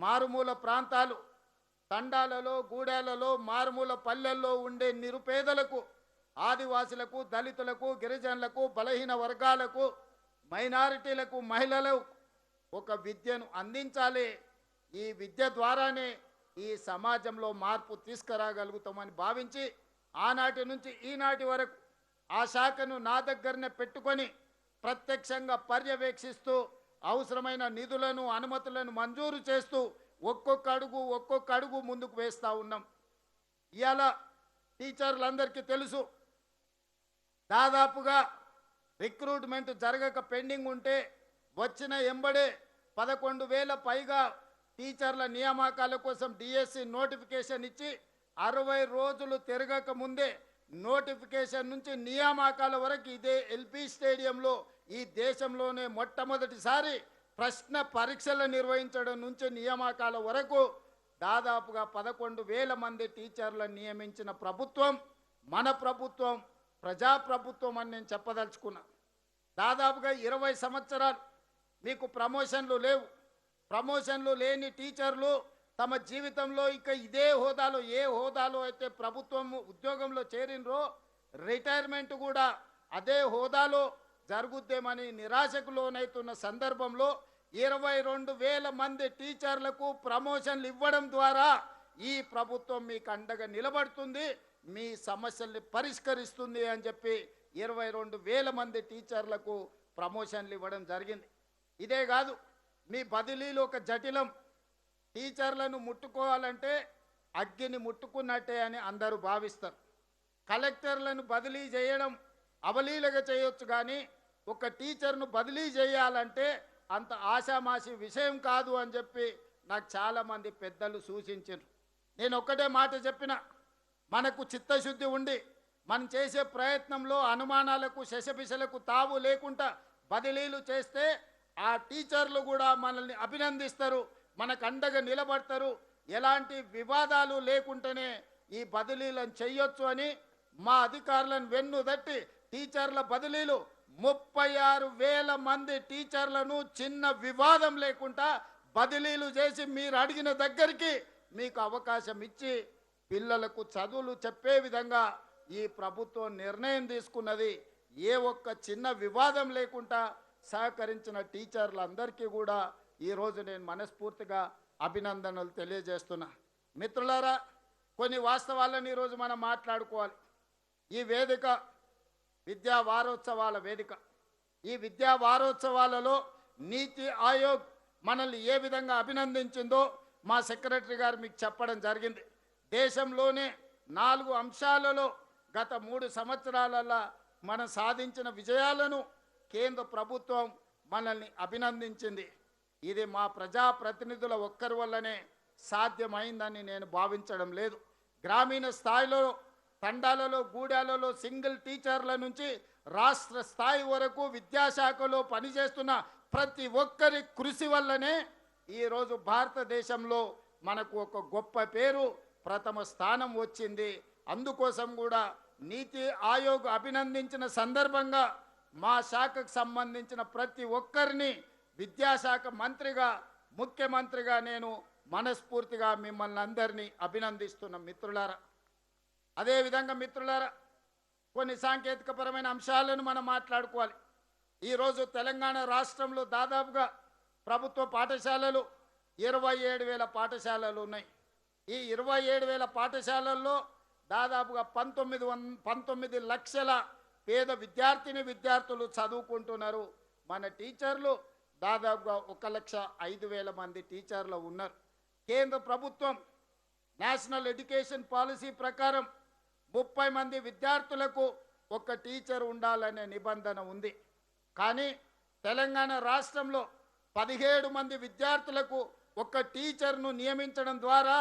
మారుమూల ప్రాంతాలు, తండాలలో, గూడాలలో, మారుమూల పల్లెల్లో ఉండే నిరుపేదలకు, ఆదివాసులకు, దళితులకు, గిరిజనులకు, బలహీన వర్గాలకు, మైనారిటీలకు, మహిళలకు ఒక విద్యను అందించాలి. ఈ విద్య ద్వారానే ఈ సమాజంలో మార్పు తీసుకురాగలుగుతామని భావించి ఆనాటి నుంచి ఈనాటి వరకు ఆ శాఖను నా దగ్గరనే పెట్టుకొని ప్రత్యక్షంగా పర్యవేక్షిస్తూ అవసరమైన నిధులను, అనుమతులను మంజూరు చేస్తూ ఒక్కొక్క అడుగు ముందుకు వేస్తూ ఉన్నాం. ఇవాళ టీచర్లందరికీ తెలుసు, దాదాపుగా రిక్రూట్మెంట్ జరగక పెండింగ్ ఉంటే వచ్చిన ఎంబడే 11,000 పైగా టీచర్ల నియామకాల కోసం డిఎస్సి నోటిఫికేషన్ ఇచ్చి 60 రోజులు తిరగక ముందే నోటిఫికేషన్ నుంచి నియామకాల వరకు ఇదే ఎల్పి స్టేడియంలో ఈ దేశంలోనే మొట్టమొదటిసారి ప్రశ్న పరీక్షలు నిర్వహించడం నుంచి నియామకాల వరకు దాదాపుగా 11,000 మంది టీచర్లను నియమించిన ప్రభుత్వం మన ప్రభుత్వం, ప్రజాప్రభుత్వం అని నేను చెప్పదలుచుకున్నా. దాదాపుగా 20 సంవత్సరాలు మీకు ప్రమోషన్లు లేవు. ప్రమోషన్లు లేని టీచర్లు తమ జీవితంలో ఇక ఇదే హోదాలో, ఏ హోదాలో అయితే ప్రభుత్వం ఉద్యోగంలో చేరినరో రిటైర్మెంట్ కూడా అదే హోదాలో జరుగుద్దేమని నిరాశకు లోనైతున్న సందర్భంలో 22,000 మంది టీచర్లకు ప్రమోషన్లు ఇవ్వడం ద్వారా ఈ ప్రభుత్వం మీకు అండగా నిలబడుతుంది, మీ సమస్యల్ని పరిష్కరిస్తుంది అని చెప్పి 22,000 మంది టీచర్లకు ప్రమోషన్లు ఇవ్వడం జరిగింది. ఇదే కాదు, మీ బదిలీలు ఒక జటిలం. టీచర్లను ముట్టుకోవాలంటే అగ్గిని ముట్టుకున్నట్టే అని అందరూ భావిస్తారు. కలెక్టర్లను బదిలీ చేయడం అవలీలగా చేయొచ్చు, కానీ ఒక టీచర్ను బదిలీ చేయాలంటే అంత ఆషామాషి విషయం కాదు అని చెప్పి నాకు చాలామంది పెద్దలు సూచించారు. నేను ఒక్కటే మాట చెప్పిన, మనకు చిత్తశుద్ధి ఉండి మనం చేసే ప్రయత్నంలో అనుమానాలకు, శశపిశలకు తావు లేకుండా బదిలీలు చేస్తే ఆ టీచర్లు కూడా మనల్ని అభినందిస్తారు, మనకు అండగా నిలబడతారు. ఎలాంటి వివాదాలు లేకుండానే ఈ బదిలీలను చెయ్యొచ్చు అని మా అధికారులను వెన్నుదట్టి టీచర్ల బదిలీలు 36,000 మంది టీచర్లను చిన్న వివాదం లేకుండా బదిలీలు చేసి మీరు అడిగిన దగ్గరికి మీకు అవకాశం ఇచ్చి పిల్లలకు చదువులు చెప్పే విధంగా ఈ ప్రభుత్వం నిర్ణయం తీసుకున్నది. ఏ ఒక్క చిన్న వివాదం లేకుండా సహకరించిన టీచర్లందరికీ కూడా ఈరోజు నేను మనస్ఫూర్తిగా అభినందనలు తెలియజేస్తున్నా. మిత్రులారా, కొన్ని వాస్తవాలను ఈరోజు మనం మాట్లాడుకోవాలి. ఈ వేదిక విద్యా వారోత్సవాల వేదిక. ఈ విద్యా వారోత్సవాలలో నీతి ఆయోగ్ మనల్ని ఏ విధంగా అభినందించిందో మా సెక్రటరీ గారు మీకు చెప్పడం జరిగింది. దేశంలోనే 4 అంశాలలో గత 3 సంవత్సరాలలో మనం సాధించిన విజయాలను కేంద్ర ప్రభుత్వం మనల్ని అభినందించింది. ఇది మా ప్రజాప్రతినిధుల ఒక్కరి వల్లనే సాధ్యమైందని నేను భావించడం లేదు. గ్రామీణ స్థాయిలో, తండాలలో, గూడాలలో సింగిల్ టీచర్ల నుంచి రాష్ట్ర స్థాయి వరకు విద్యాశాఖలో పనిచేస్తున్న ప్రతి ఒక్కరి కృషి వల్లనే ఈరోజు భారతదేశంలో మనకు ఒక గొప్ప పేరు, ప్రథమ స్థానం వచ్చింది. అందుకోసం కూడా నీతి ఆయోగ్ అభినందించిన సందర్భంగా మా శాఖకు సంబంధించిన ప్రతి ఒక్కరిని విద్యాశాఖ మంత్రిగా, ముఖ్యమంత్రిగా నేను మనస్ఫూర్తిగా మిమ్మల్ని అందరినీ అభినందిస్తున్నాం మిత్రులారా. అదేవిధంగా మిత్రులారా, కొన్ని సాంకేతికపరమైన అంశాలను మనం మాట్లాడుకోవాలి. ఈరోజు తెలంగాణ రాష్ట్రంలో దాదాపుగా ప్రభుత్వ పాఠశాలలు 27,000 పాఠశాలలు ఉన్నాయి. ఈ 27,000 పాఠశాలల్లో దాదాపుగా 19 లక్షల పేద విద్యార్థులు చదువుకుంటున్నారు. మన టీచర్లు దాదాపుగా 1,05,000 మంది టీచర్లు ఉన్నారు. కేంద్ర ప్రభుత్వం నేషనల్ ఎడ్యుకేషన్ పాలసీ ప్రకారం 30 మంది విద్యార్థులకు ఒక టీచర్ ఉండాలనే నిబంధన ఉంది. కానీ తెలంగాణ రాష్ట్రంలో 17 మంది విద్యార్థులకు ఒక టీచర్ను నియమించడం ద్వారా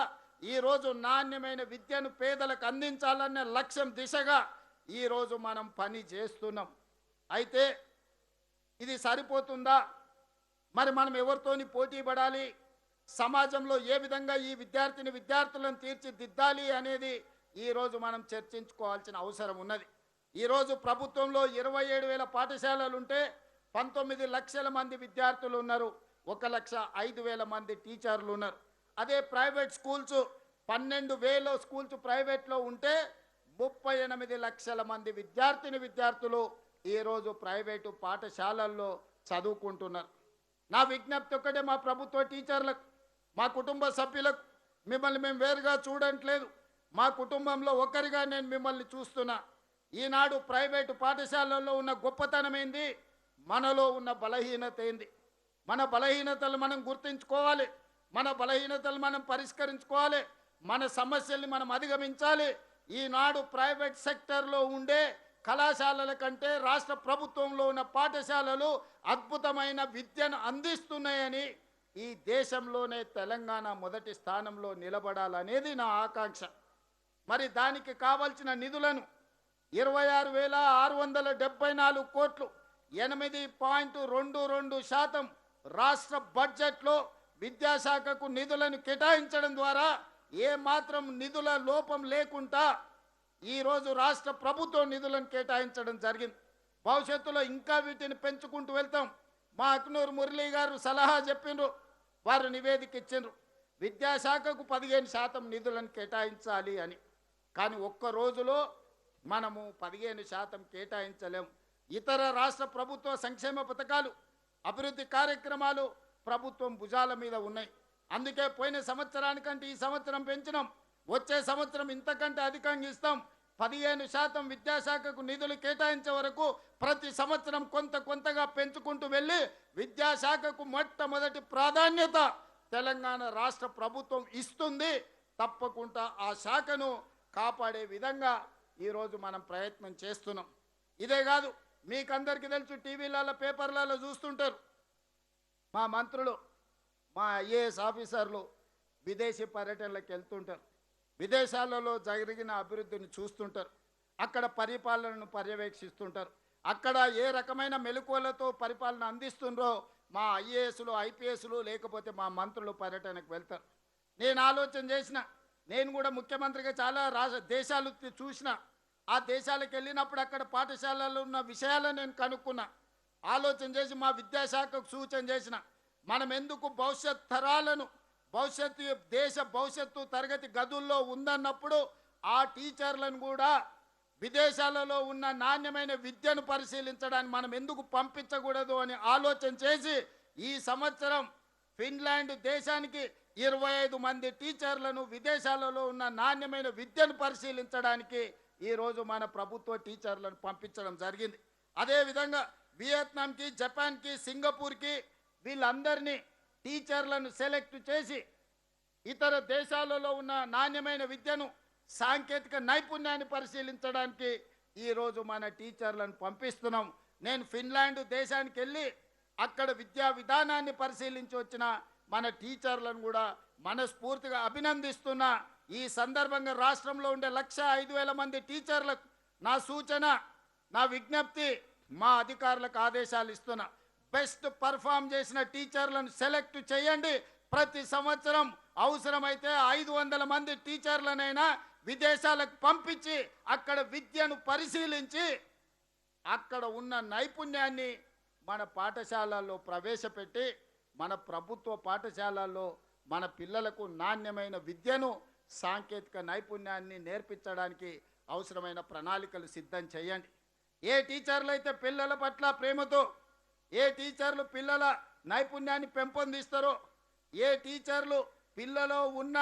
ఈరోజు నాణ్యమైన విద్యను పేదలకు అందించాలనే లక్ష్యం దిశగా ఈరోజు మనం పని చేస్తున్నాం. అయితే ఇది సరిపోతుందా? మరి మనం ఎవరితోని పోటీ పడాలి, సమాజంలో ఏ విధంగా ఈ విద్యార్థులను తీర్చిదిద్దాలి అనేది ఈరోజు మనం చర్చించుకోవాల్సిన అవసరం ఉన్నది. ఈరోజు ప్రభుత్వంలో 27,000 పాఠశాలలు ఉంటే 19 లక్షల మంది విద్యార్థులు ఉన్నారు. 1,05,000 మంది టీచర్లు ఉన్నారు. అదే ప్రైవేట్ స్కూల్స్ 12,000 స్కూల్స్ ప్రైవేట్లో ఉంటే 38 లక్షల మంది విద్యార్థులు ఈరోజు ప్రైవేటు పాఠశాలల్లో చదువుకుంటున్నారు. నా విజ్ఞప్తి ఒక్కటే మా ప్రభుత్వ టీచర్లకు, మా కుటుంబ సభ్యులకు, మిమ్మల్ని మేము వేరుగా చూడట్లేదు, మా కుటుంబంలో ఒకరిగా నేను మిమ్మల్ని చూస్తున్నా. ఈనాడు ప్రైవేటు పాఠశాలల్లో ఉన్న గొప్పతనం ఏంది, మనలో ఉన్న బలహీనత ఏంది? మన బలహీనతలు మనం గుర్తించుకోవాలి, మన బలహీనతలు మనం పరిష్కరించుకోవాలి, మన సమస్యల్ని మనం అధిగమించాలి. ఈనాడు ప్రైవేట్ సెక్టర్లో ఉండే కళాశాలల కంటే రాష్ట్ర ప్రభుత్వంలో ఉన్న పాఠశాలలు అద్భుతమైన విద్యను అందిస్తున్నాయని, ఈ దేశంలోనే తెలంగాణ మొదటి స్థానంలో నిలబడాలనేది నా ఆకాంక్ష. మరి దానికి కావాల్సిన నిధులను 26,674 కోట్లు 8.22% రాష్ట్ర బడ్జెట్లో విద్యాశాఖకు నిధులను కేటాయించడం ద్వారా ఏమాత్రం నిధుల లోపం లేకుండా ఈరోజు రాష్ట్ర ప్రభుత్వం నిధులను కేటాయించడం జరిగింది. భవిష్యత్తులో ఇంకా వీటిని పెంచుకుంటూ వెళ్తాం. మా అక్నూరు మురళీ గారు సలహా చెప్పిండ్రు, వారు నివేదిక ఇచ్చిండ్రు, విద్యాశాఖకు 15% నిధులను కేటాయించాలి అని. కానీ ఒక్క రోజులో మనము 15% కేటాయించలేము. ఇతర రాష్ట్ర ప్రభుత్వ సంక్షేమ పథకాలు, అభివృద్ధి కార్యక్రమాలు ప్రభుత్వం భుజాల మీద ఉన్నాయి. అందుకే పోయిన సంవత్సరానికంటే ఈ సంవత్సరం పెంచినాం, వచ్చే సంవత్సరం ఇంతకంటే అధికంగా ఇస్తాం. 15% విద్యాశాఖకు నిధులు కేటాయించే వరకు ప్రతి సంవత్సరం కొంతగా పెంచుకుంటూ వెళ్ళి విద్యాశాఖకు మొట్టమొదటి ప్రాధాన్యత తెలంగాణ రాష్ట్ర ప్రభుత్వం ఇస్తుంది. తప్పకుండా ఆ శాఖను కాపాడే విధంగా ఈరోజు మనం ప్రయత్నం చేస్తున్నాం. ఇదే కాదు, మీకందరికీ తెలుసు, టీవీలలో పేపర్లలో చూస్తుంటారు, మా మంత్రులు, మా ఐఏఎస్ ఆఫీసర్లు విదేశీ పర్యటనలకు వెళ్తుంటారు, విదేశాలలో జరిగిన అభివృద్ధిని చూస్తుంటారు, అక్కడ పరిపాలనను పర్యవేక్షిస్తుంటారు, అక్కడ ఏ రకమైన మెలకువలతో పరిపాలన అందిస్తుండ్రో మా ఐఏఎస్లు, ఐపీఎస్లు, లేకపోతే మా మంత్రులు పర్యటనకు వెళ్తారు. నేను ఆలోచన చేసిన, నేను కూడా ముఖ్యమంత్రిగా చాలా దేశాలు చూసిన, ఆ దేశాలకు వెళ్ళినప్పుడు అక్కడ పాఠశాలలో ఉన్న విషయాలను నేను కనుక్కున్నా. ఆలోచన చేసి మా విద్యాశాఖకు సూచన చేసిన, మనం ఎందుకు భవిష్యత్ తరాలను, దేశ భవిష్యత్తు తరగతి గదుల్లో ఉందన్నప్పుడు ఆ టీచర్లను కూడా విదేశాలలో ఉన్న నాణ్యమైన విద్యను పరిశీలించడానికి మనం ఎందుకు పంపించకూడదు అని ఆలోచన చేసి ఈ సంవత్సరం ఫిన్లాండ్ దేశానికి 25 మంది టీచర్లను విదేశాలలో ఉన్న నాణ్యమైన విద్యను పరిశీలించడానికి ఈరోజు మన ప్రభుత్వ టీచర్లను పంపించడం జరిగింది. అదేవిధంగా వియత్నాంకి, జపాన్కి, సింగపూర్కి వీళ్ళందరినీ టీచర్లను సెలెక్ట్ చేసి ఇతర దేశాలలో ఉన్న నాణ్యమైన విద్యను, సాంకేతిక నైపుణ్యాన్ని పరిశీలించడానికి ఈరోజు మన టీచర్లను పంపిస్తున్నాం. నేను ఫిన్లాండ్ దేశానికి వెళ్ళి అక్కడ విద్యా విధానాన్ని పరిశీలించి వచ్చిన మన టీచర్లను కూడా మనస్ఫూర్తిగా అభినందిస్తున్నా. ఈ సందర్భంగా రాష్ట్రంలో ఉండే 1,05,000 మంది టీచర్లకు నా సూచన, నా విజ్ఞప్తి, మా అధికారులకు ఆదేశాలు ఇస్తున్నా. బెస్ట్ పర్ఫామ్ చేసిన టీచర్లను సెలెక్ట్ చేయండి. ప్రతి సంవత్సరం అవసరమైతే 500 మంది టీచర్లనైనా విదేశాలకు పంపించి అక్కడ విద్యను పరిశీలించి అక్కడ ఉన్న నైపుణ్యాన్ని మన పాఠశాలల్లో ప్రవేశపెట్టి మన ప్రభుత్వ పాఠశాలల్లో మన పిల్లలకు నాణ్యమైన విద్యను, సాంకేతిక నైపుణ్యాన్ని నేర్పించడానికి అవసరమైన ప్రణాళికలు సిద్ధం చేయండి. ఏ టీచర్లు అయితే పిల్లల పట్ల ప్రేమతో, ఏ టీచర్లు పిల్లల నైపుణ్యాన్ని పెంపొందిస్తారో, ఏ టీచర్లు పిల్లలో ఉన్న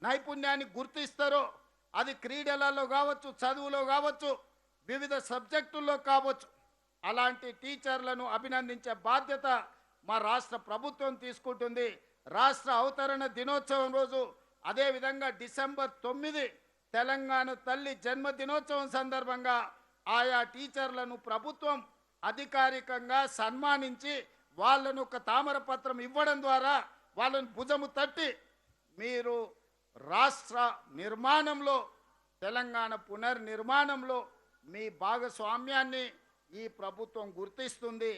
నైపుణ్యాన్ని గుర్తిస్తారో, అది క్రీడలలో కావచ్చు, చదువులో కావచ్చు, వివిధ సబ్జెక్టుల్లో కావచ్చు, అలాంటి టీచర్లను అభినందించే బాధ్యత మా రాష్ట్ర ప్రభుత్వం తీసుకుంటుంది. రాష్ట్ర అవతరణ దినోత్సవం రోజు, అదేవిధంగా డిసెంబర్ 9 తెలంగాణ తల్లి జన్మదినోత్సవం సందర్భంగా ఆయా టీచర్లను ప్రభుత్వం అధికారికంగా సన్మానించి వాళ్ళను ఒక తామరపత్రం ఇవ్వడం ద్వారా వాళ్ళను భుజము తట్టి మీరు రాష్ట్ర నిర్మాణంలో, తెలంగాణ పునర్నిర్మాణంలో మీ భాగస్వామ్యాన్ని ఈ ప్రభుత్వం గుర్తిస్తుంది,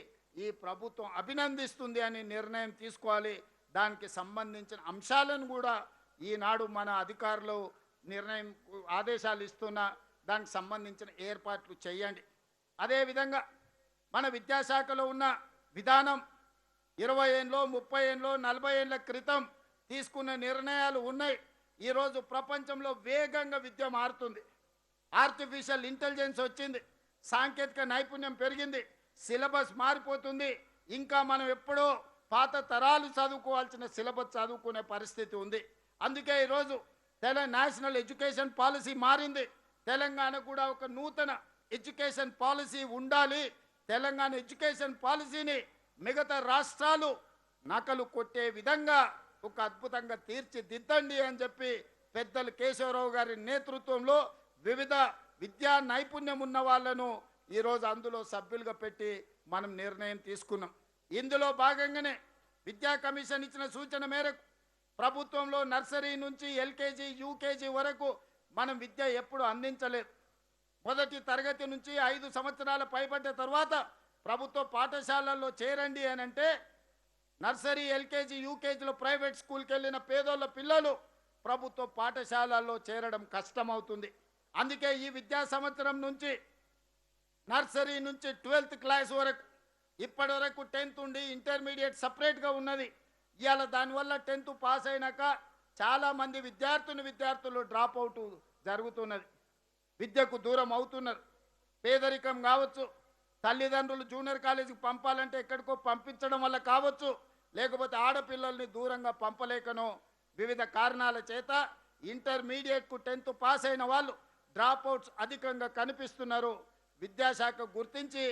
ఈ ప్రభుత్వం అభినందిస్తుంది అని నిర్ణయం తీసుకోవాలి. దానికి సంబంధించిన అంశాలను కూడా ఈనాడు మన అధికారులు ఆదేశాలు ఇస్తున్నా, దానికి సంబంధించిన ఏర్పాట్లు చేయండి. అదేవిధంగా మన విద్యాశాఖలో ఉన్న విధానం 20 ఏండ్లో 30 ఏండ్లో 40 ఏండ్ల క్రితం తీసుకున్న నిర్ణయాలు ఉన్నాయి. ఈరోజు ప్రపంచంలో వేగంగా విద్య మారుతుంది. ఆర్టిఫిషియల్ ఇంటెలిజెన్స్ వచ్చింది, సాంకేతిక నైపుణ్యం పెరిగింది, సిలబస్ మారిపోతుంది. ఇంకా మనం ఎప్పుడో పాత తరాలు చదువుకోవాల్సిన సిలబస్ చదువుకునే పరిస్థితి ఉంది. అందుకే ఈరోజు నేషనల్ ఎడ్యుకేషన్ పాలసీ మారింది. తెలంగాణ కూడా ఒక నూతన ఎడ్యుకేషన్ పాలసీ ఉండాలి. తెలంగాణ ఎడ్యుకేషన్ పాలసీని మిగతా రాష్ట్రాలు నకలు కొట్టే విధంగా ఒక అద్భుతంగా తీర్చిదిద్దండి అని చెప్పి పెద్దలు కేశవరావు గారి నేతృత్వంలో వివిధ విద్యా నైపుణ్యం ఉన్న వాళ్ళను ఈరోజు అందులో సభ్యులుగా పెట్టి మనం నిర్ణయం తీసుకున్నాం. ఇందులో భాగంగానే విద్యా కమిషన్ ఇచ్చిన సూచన మేరకు ప్రభుత్వంలో నర్సరీ నుంచి ఎల్కేజీ యూకేజీ వరకు మనం విద్య ఎప్పుడు అందించలేదు. మొదటి తరగతి నుంచి 5 సంవత్సరాల పైబడ్డ తర్వాత ప్రభుత్వ పాఠశాలల్లో చేరండి అని అంటే నర్సరీ ఎల్కేజీ యూకేజీలో ప్రైవేట్ స్కూల్కి వెళ్ళిన పేదోళ్ళ పిల్లలు ప్రభుత్వ పాఠశాలల్లో చేరడం కష్టమవుతుంది. అందుకే ఈ విద్యా సంవత్సరం నుంచి నర్సరీ నుంచి 12th క్లాస్ వరకు ఇప్పటి వరకు 10th ఉండి ఇంటర్మీడియట్ సపరేట్గా ఉన్నది. ఇవాళ దానివల్ల 10th పాస్ అయినాక చాలామంది విద్యార్థులు డ్రాప్ అవుట్ జరుగుతున్నది, విద్యకు దూరం అవుతున్నారు. పేదరికం కావచ్చు, తల్లిదండ్రులు జూనియర్ కాలేజీకి పంపాలంటే ఎక్కడికో పంపించడం వల్ల కావచ్చు, లేకపోతే ఆడపిల్లల్ని దూరంగా పంపలేకనో వివిధ కారణాల చేత ఇంటర్మీడియట్కు 10th పాస్ అయిన వాళ్ళు డ్రాప్ అవుట్స్ అధికంగా కనిపిస్తున్నారు. విద్యాశాఖ గుర్తించి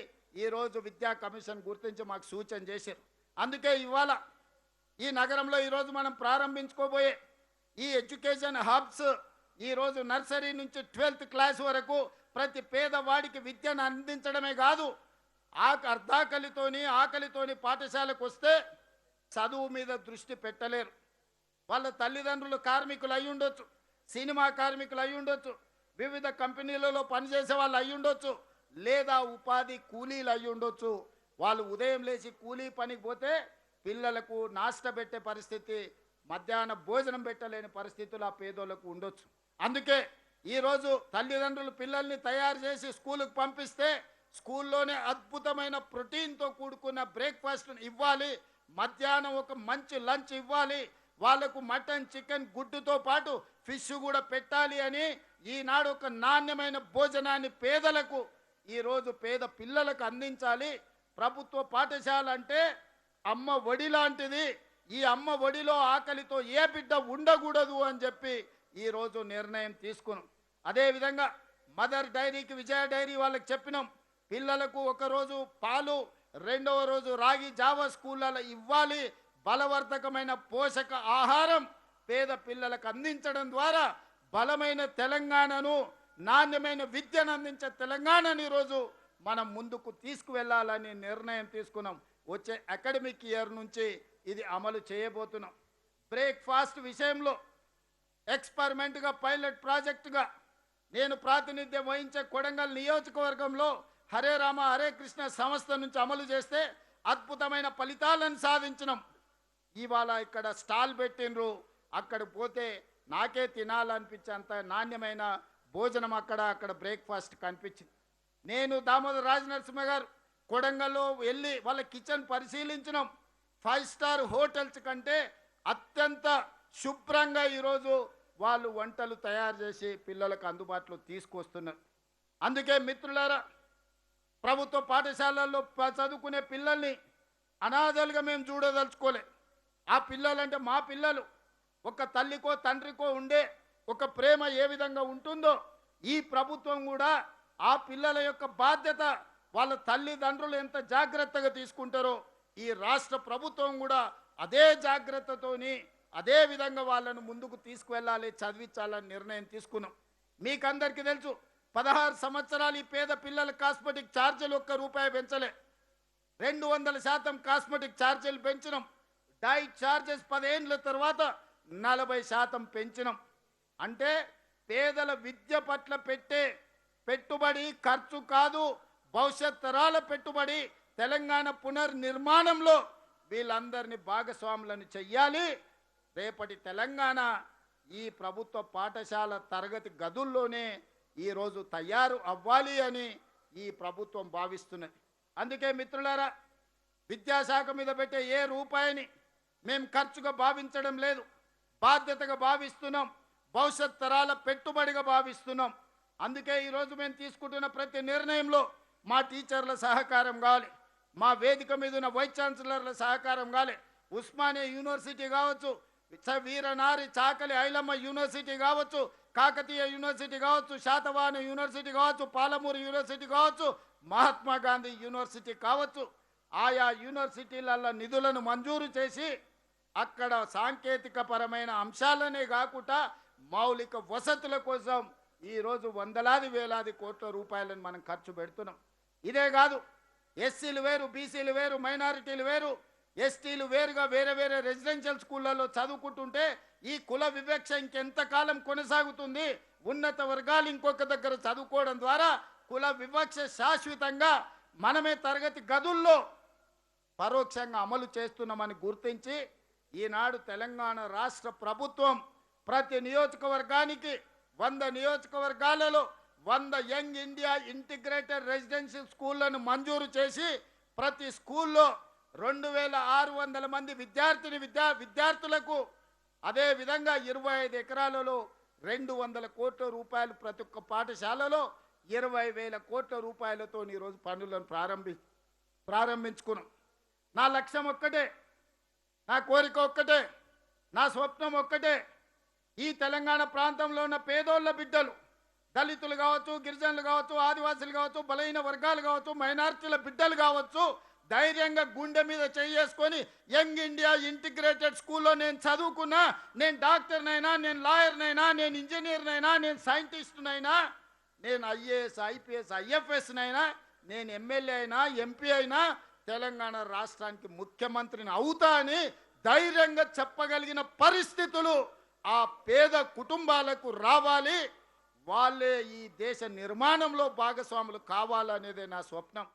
ఈరోజు విద్యా కమిషన్ గుర్తించి మాకు సూచన చేశారు. అందుకే ఇవాళ ఈ నగరంలో ఈరోజు మనం ప్రారంభించుకోబోయే ఈ ఎడ్యుకేషన్ హబ్స్ ఈరోజు నర్సరీ నుంచి 12th క్లాస్ వరకు ప్రతి పేదవాడికి విద్యను అందించడమే కాదు, ఆకలితోని పాఠశాలకు వస్తే చదువు మీద దృష్టి పెట్టలేరు. వాళ్ళ తల్లిదండ్రులు కార్మికులు అయి ఉండొచ్చు, సినిమా కార్మికులు అయి ఉండొచ్చు, వివిధ కంపెనీలలో పనిచేసే వాళ్ళు అయి ఉండొచ్చు, లేదా ఉపాధి కూలీలు అయి ఉండొచ్చు. వాళ్ళు ఉదయం లేచి కూలీ పనికి పోతే పిల్లలకు నాష్ట పెట్టే పరిస్థితి, మధ్యాహ్న భోజనం పెట్టలేని పరిస్థితులు ఆ పేదోళ్లకు ఉండొచ్చు. అందుకే ఈరోజు తల్లిదండ్రులు పిల్లల్ని తయారు చేసి స్కూలుకు పంపిస్తే స్కూల్లోనే అద్భుతమైన ప్రోటీన్తో కూడుకున్న బ్రేక్ఫాస్ట్ ఇవ్వాలి, మధ్యాహ్నం ఒక మంచి లంచ్ ఇవ్వాలి, వాళ్లకు మటన్ చికెన్ గుడ్డుతో పాటు ఫిష్ కూడా పెట్టాలి అని ఈనాడు ఒక నాణ్యమైన భోజనాన్ని పేదలకు ఈరోజు పేద పిల్లలకు అందించాలి. ప్రభుత్వ పాఠశాల అంటే అమ్మ ఒడి లాంటిది. ఈ అమ్మ ఒడిలో ఆకలితో ఏ బిడ్డ ఉండకూడదు అని చెప్పి ఈరోజు నిర్ణయం తీసుకున్నాం. అదేవిధంగా మదర్ డైరీకి విజయ డైరీ వాళ్ళకి చెప్పినాం, పిల్లలకు ఒకరోజు పాలు, రెండవ రోజు రాగి జావా స్కూళ్ళలో ఇవ్వాలి. బలవర్ధకమైన పోషక ఆహారం పేద పిల్లలకు అందించడం ద్వారా బలమైన తెలంగాణను, నాణ్యమైన విద్యను అందించే తెలంగాణను ఈరోజు మనం ముందుకు తీసుకువెళ్ళాలని నిర్ణయం తీసుకున్నాం. వచ్చే అకాడమిక్ ఇయర్ నుంచి ఇది అమలు చేయబోతున్నాం. బ్రేక్ఫాస్ట్ విషయంలో ఎక్స్పెరిమెంట్గా పైలట్ ప్రాజెక్టుగా నేను ప్రాతినిధ్యం వహించే కొడంగల్ నియోజకవర్గంలో హరే రామ హరే కృష్ణ సంస్థ నుంచి అమలు చేస్తే అద్భుతమైన ఫలితాలను సాధించినాం. ఇవాళ ఇక్కడ స్టాల్ పెట్టినరు, అక్కడ పోతే నాకే తినాలనిపించేంత నాణ్యమైన భోజనం అక్కడ బ్రేక్ఫాస్ట్ కనిపించింది. నేను దామోదర్ రాజనరసింహ గారు కొడంగల్లో వెళ్ళి వాళ్ళ కిచెన్ పరిశీలించినాం. 5 స్టార్ హోటల్స్ కంటే అత్యంత శుభ్రంగా ఈరోజు వాళ్ళు వంటలు తయారు చేసి పిల్లలకు అందుబాటులో తీసుకొస్తున్నారు. అందుకే మిత్రులారా, ప్రభుత్వ పాఠశాలల్లో చదువుకునే పిల్లల్ని అనాథలుగా మేము చూడదలుచుకోలే. ఆ పిల్లలంటే మా పిల్లలు. ఒక తల్లికో తండ్రికో ఉండే ఒక ప్రేమ ఏ విధంగా ఉంటుందో ఈ ప్రభుత్వం కూడా ఆ పిల్లల యొక్క బాధ్యత వాళ్ళ తల్లిదండ్రులు ఎంత జాగ్రత్తగా తీసుకుంటారో ఈ రాష్ట్ర ప్రభుత్వం కూడా అదే జాగ్రత్తతోని అదే విధంగా వాళ్ళను ముందుకు తీసుకువెళ్ళాలి, చదివించాలని నిర్ణయం తీసుకున్నాం. మీకందరికీ తెలుసు, 16 సంవత్సరాలు ఈ పేద పిల్లల కాస్మెటిక్ ఛార్జీలు ₹1 పెంచలే, 200% కాస్మెటిక్ ఛార్జీలు పెంచినాం. డైట్ ఛార్జెస్ 10 ఏళ్ళ తర్వాత 40% పెంచినాం. అంటే పేదల విద్య పట్ల పెట్టే పెట్టుబడి ఖర్చు కాదు, భవిష్యత్ తరాల పెట్టుబడి. తెలంగాణ పునర్నిర్మాణంలో వీళ్ళందరినీ భాగస్వాములను చెయ్యాలి. రేపటి తెలంగాణ ఈ ప్రభుత్వ పాఠశాల తరగతి గదుల్లోనే ఈరోజు తయారు అవ్వాలి అని ఈ ప్రభుత్వం భావిస్తున్నది. అందుకే మిత్రులారా, విద్యాశాఖ మీద పెట్టే ఏ రూపాయిని మేము ఖర్చుగా భావించడం లేదు, బాధ్యతగా భావిస్తున్నాం, భవిష్యత్ తరాల పెట్టుబడిగా భావిస్తున్నాం. అందుకే ఈరోజు మేము తీసుకుంటున్న ప్రతి నిర్ణయంలో మా టీచర్ల సహకారం కావాలి, మా వేదిక మీద ఉన్న వైస్ ఛాన్సలర్ల సహకారం కావాలి. ఉస్మానియా యూనివర్సిటీ కావచ్చు, వీరనారి చాకలి ఐలమ్మ యూనివర్సిటీ కావచ్చు, కాకతీయ యూనివర్సిటీ కావచ్చు, శాతవాహన యూనివర్సిటీ కావచ్చు, పాలమూరు యూనివర్సిటీ కావచ్చు, మహాత్మా గాంధీ యూనివర్సిటీ కావచ్చు, ఆయా యూనివర్సిటీలలో నిధులను మంజూరు చేసి అక్కడ సాంకేతిక పరమైన అంశాలనే కాకుండా మౌలిక వసతుల కోసం ఈరోజు వందలాది వేలాది కోట్ల రూపాయలను మనం ఖర్చు పెడుతున్నాం. ఇదే కాదు, ఎస్సీలు వేరు, బీసీలు వేరు, మైనారిటీలు వేరు, ఎస్టీలు వేరుగా వేరే వేరే రెసిడెన్షియల్ స్కూళ్ళలో చదువుకుంటుంటే ఈ కుల వివక్ష ఇంకెంతకాలం కొనసాగుతుంది? ఉన్నత వర్గాలు ఇంకొక దగ్గర చదువుకోవడం ద్వారా కుల వివక్ష శాశ్వతంగా మనమే తరగతి గదుల్లో పరోక్షంగా అమలు చేస్తున్నామని గుర్తించి ఈనాడు తెలంగాణ రాష్ట్ర ప్రభుత్వం ప్రతి నియోజకవర్గానికి 100 నియోజకవర్గాలలో 100 యంగ్ ఇండియా ఇంటిగ్రేటెడ్ రెసిడెన్షియల్ స్కూళ్లను మంజూరు చేసి ప్రతి స్కూల్లో 2600 మంది విద్యార్థులకు అదేవిధంగా 25 ఎకరాలలో 200 కోట్ల రూపాయలు ప్రతి ఒక్క పాఠశాలలో 20,000 కోట్ల రూపాయలతో ఈరోజు పనులను ప్రారంభించుకున్నాం. నా లక్ష్యం ఒక్కటే, నా కోరిక ఒక్కటే, నా స్వప్నం ఒక్కటే, ఈ తెలంగాణ ప్రాంతంలో ఉన్న పేదోళ్ళ బిడ్డలు, దళితులు కావచ్చు, గిరిజనులు కావచ్చు, ఆదివాసులు కావచ్చు, బలహీన వర్గాలు కావచ్చు, మైనారిటీల బిడ్డలు కావచ్చు, ధైర్యంగా గుండె మీద చేసుకొని యంగ్ ఇండియా ఇంటిగ్రేటెడ్ స్కూల్లో నేను చదువుకున్నా, నేను డాక్టర్నైనా, నేను లాయర్నైనా, నేను ఇంజనీర్నైనా, నేను సైంటిస్ట్నైనా, నేను ఐఏఎస్ ఐపీఎస్ ఐఎఫ్ఎస్నైనా, నేను ఎమ్మెల్యే అయినా ఎంపీ అయినా తెలంగాణ రాష్ట్రానికి ముఖ్యమంత్రిని అవుతా అని ధైర్యంగా చెప్పగలిగిన పరిస్థితులు ఆ పేద కుటుంబాలకు రావాలి. వాళ్ళే ఈ దేశ నిర్మాణంలో భాగస్వాములు కావాలనేదే నా స్వప్నం.